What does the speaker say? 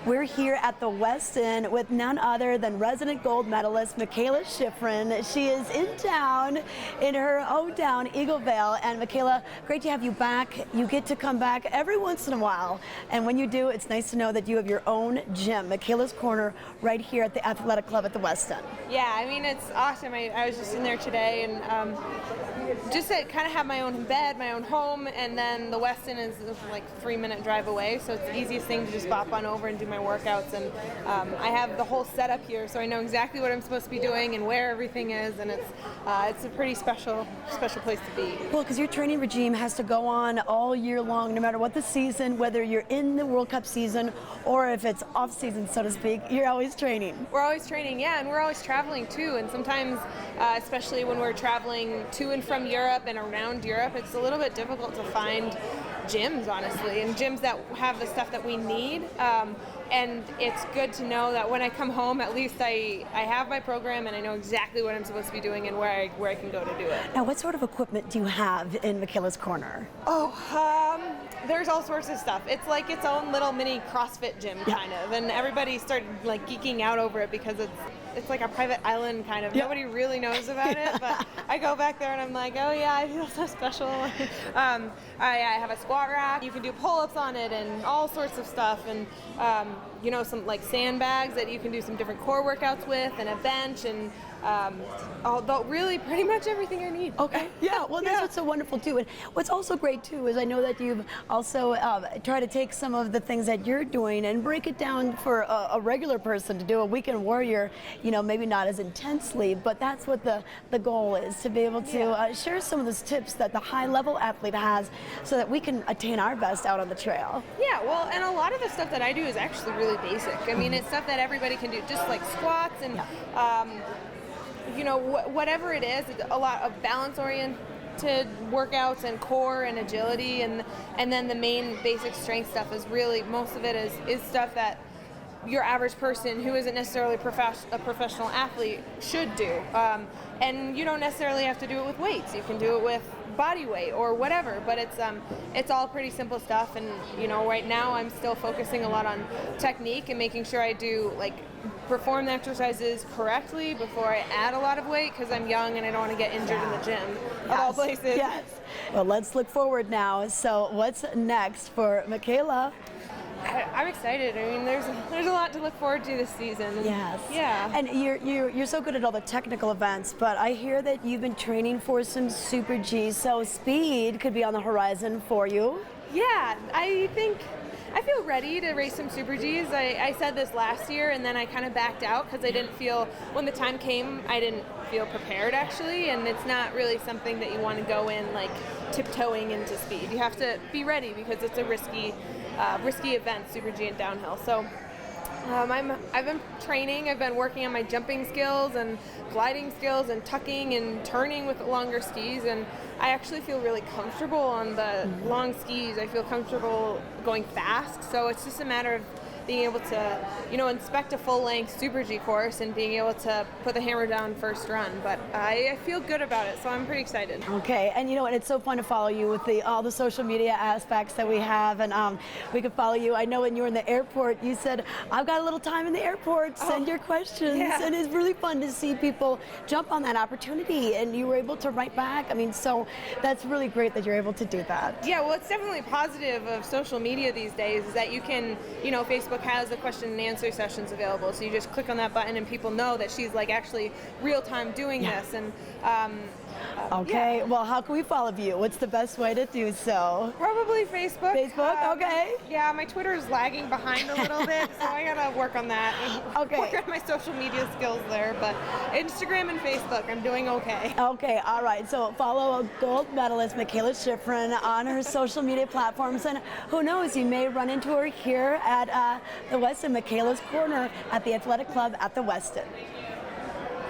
We're here at the Westin with none other than resident gold medalist Mikaela Shiffrin. She is in town in her hometown, Eagle Vale. And Mikaela, great to have you back. You get to come back every once in a while. And when you do, it's nice to know that you have your own gym, Mikaelas Corner, right here at the athletic club at the Westin. Yeah, I mean, it's awesome. I was just in there today, and just to kind of have my own bed, my own home, and then the Westin is like a 3-minute drive away, so it's the easiest thing to just bop on over and do my workouts. And I have the whole setup here, so I know exactly what I'm supposed to be doing and where everything is, and it's a pretty special place to be. Well, because your training regime has to go on all year long, no matter what the season, whether you're in the World Cup season or if it's off season, so to speak, you're always training. We're always training, yeah, and we're always traveling too, and sometimes, especially when we're traveling to and from Europe and around Europe, it's a little bit difficult to find gyms, honestly, and gyms that have the stuff that we need. And it's good to know that when I come home, at least I have my program and I know exactly what I'm supposed to be doing and where I can go to do it. Now, what sort of equipment do you have in Mikaela's Corner? There's all sorts of stuff. It's like its own little mini CrossFit gym, kind of, and everybody started like geeking out over it because it's like a private island, kind of. Nobody really knows about it, but I go back there and I'm like, oh yeah, I feel so special. I have a squat rack. You can do pull-ups on it and all sorts of stuff, and you know, some like sandbags that you can do some different core workouts with, and a bench, and really pretty much everything I need. Okay, yeah, well, that's what's so wonderful too. And what's also great too is I know that you've also tried to take some of the things that you're doing and break it down for a regular person to do, a weekend warrior, you know, maybe not as intensely, but that's what the goal is, to be able to share some of those tips that the high-level athlete has so that we can attain our best out on the trail. Yeah, well, and a lot of the stuff that I do is actually really basic. I mean, it's stuff that everybody can do, just like squats and you know, whatever it is, it's a lot of balance-oriented workouts and core and agility, and then the main basic strength stuff is really, most of it is stuff that your average person who isn't necessarily a professional athlete should do. And you don't necessarily have to do it with weights. You can do it with body weight or whatever, but it's all pretty simple stuff. And you know, right now I'm still focusing a lot on technique and making sure I do perform the exercises correctly before I add a lot of weight, because I'm young and I don't want to get injured in the gym of all places. Yes. Well, let's look forward now. So what's next for Mikaela? I'm excited. I mean, there's a lot to look forward to this season. Yes. Yeah. And you're so good at all the technical events, but I hear that you've been training for some Super Gs, so speed could be on the horizon for you. Yeah, I feel ready to race some Super Gs. I said this last year, and then I kind of backed out because I didn't feel, when the time came, I didn't feel prepared actually, and it's not really something that you want to go in like tiptoeing into speed. You have to be ready because it's a risky event, Super G and downhill. So I've been training. I've been working on my jumping skills and gliding skills and tucking and turning with longer skis, and I actually feel really comfortable on the long skis. I feel comfortable going fast, so it's just a matter of being able to, you know, inspect a full-length Super G course and being able to put the hammer down first run. But I feel good about it, so I'm pretty excited. Okay, and you know what? It's so fun to follow you with all the social media aspects that we have, and we can follow you. I know when you were in the airport, you said, "I've got a little time in the airport. Send your questions," and it's really fun to see people jump on that opportunity, and you were able to write back. I mean, so that's really great that you're able to do that. Yeah, well, it's definitely positive of social media these days is that you can, you know, Facebook has the question and answer sessions available, so you just click on that button and people know that she's like actually real time doing this. And okay, well, how can we follow you? What's the best way to do so? Probably Facebook. Facebook, okay. Yeah, my Twitter is lagging behind a little bit, so I gotta work on that. Okay. Work on my social media skills there, but Instagram and Facebook, I'm doing okay. Okay, all right. So follow a gold medalist, Mikaela Shiffrin, on her social media platforms, and who knows, you may run into her here at the Westin Mikaela's Corner at the Athletic Club at the Westin.